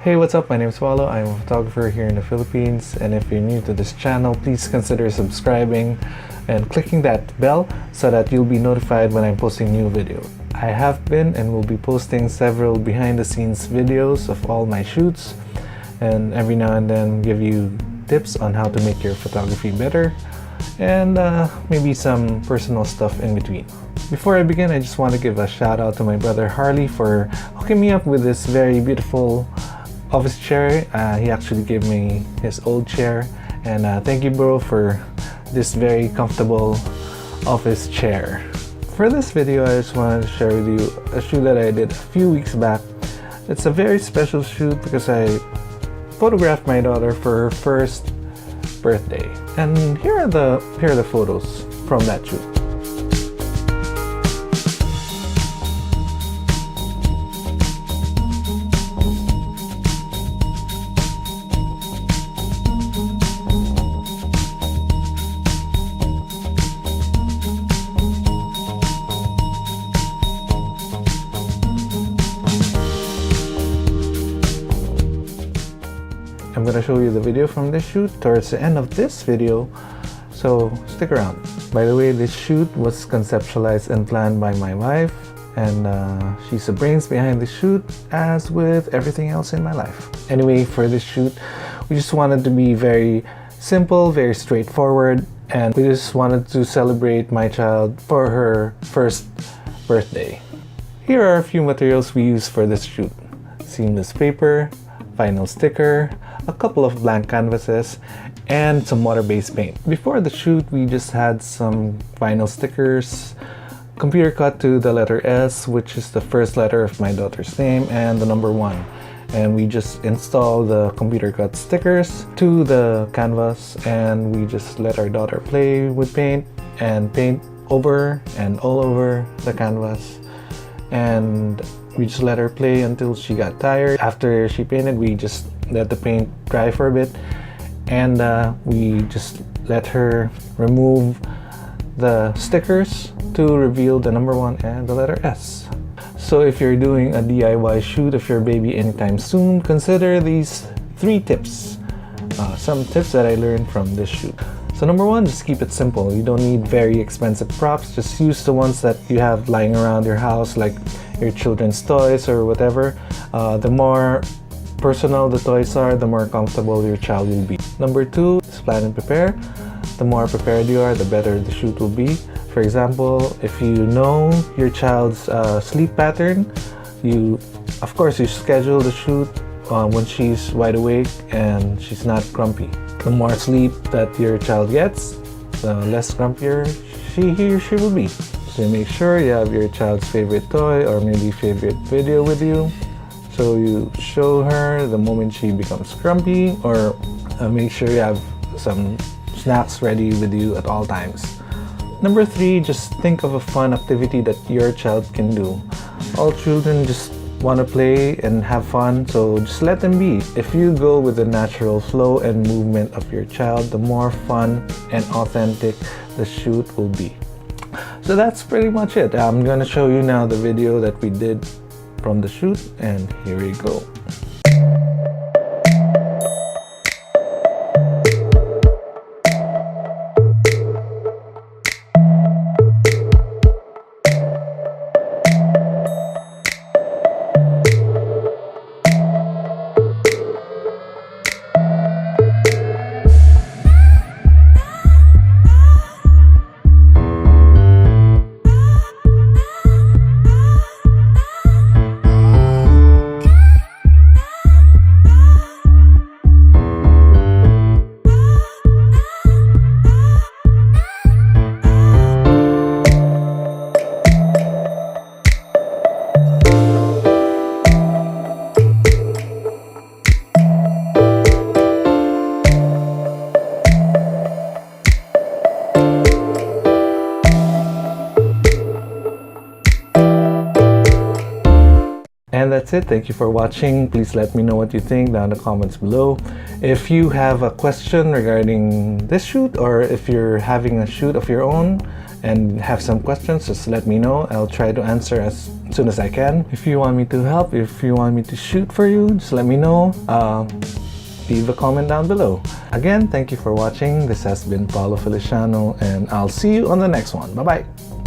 Hey, what's up? My name is Paolo. I'm a photographer here in the Philippines, and if you're new to this channel, please consider subscribing and clicking that bell so that you'll be notified when I'm posting new videos. I have been and will be posting several behind the scenes videos of all my shoots, and every now and then give you tips on how to make your photography better, and maybe some personal stuff in between. Before I begin, I just want to give a shout out to my brother Harley for hooking me up with this very beautiful office chair. He actually gave me his old chair, and thank you, bro, for this very comfortable office chair. For this video, I just wanted to share with you a shoot that I did a few weeks back. It's a very special shoot because I photographed my daughter for her first birthday, and here are the photos from that shoot. I'm gonna show you the video from this shoot towards the end of this video, so stick around. By the way, this shoot was conceptualized and planned by my wife, and she's the brains behind the shoot, as with everything else in my life. Anyway, for this shoot, we just wanted to be very simple, very straightforward, and we just wanted to celebrate my child for her first birthday. Here are a few materials we used for this shoot: seamless paper, vinyl sticker, a couple of blank canvases, and some water-based paint. Before the shoot, we just had some vinyl stickers, computer cut to the letter S, which is the first letter of my daughter's name, and the number 1. And we just installed the computer cut stickers to the canvas, and we just let our daughter play with paint and paint over and all over the canvas. And we just let her play until she got tired. After she painted, we just let the paint dry for a bit, and we just let her remove the stickers to reveal the number 1 and the letter S. So if you're doing a DIY shoot of your baby anytime soon, consider these 3 tips. Some tips that I learned from this shoot. So number 1, just keep it simple. You don't need very expensive props. Just use the ones that you have lying around your house, like your children's toys or whatever. The more personal the toys are, the more comfortable your child will be. Number 2 is plan and prepare. The more prepared you are, the better the shoot will be. For example, if you know your child's sleep pattern, of course you schedule the shoot when she's wide awake and she's not grumpy. The more sleep that your child gets, the less grumpier he or she will be. So make sure you have your child's favorite toy or maybe favorite video with you, so you show her the moment she becomes grumpy, or make sure you have some snacks ready with you at all times. Number 3, just think of a fun activity that your child can do. All children just want to play and have fun, so just let them be. If you go with the natural flow and movement of your child, the more fun and authentic the shoot will be. So that's pretty much it. I'm gonna show you now the video that we did from the shoot, and here we go. And that's it. Thank you for watching. Please let me know what you think down in the comments below. If you have a question regarding this shoot, or if you're having a shoot of your own and have some questions, just let me know. I'll try to answer as soon as I can. If you want me to help, if you want me to shoot for you, just let me know. Leave a comment down below. Again, thank you for watching. This has been Paolo Feliciano, and I'll see you on the next one. Bye bye.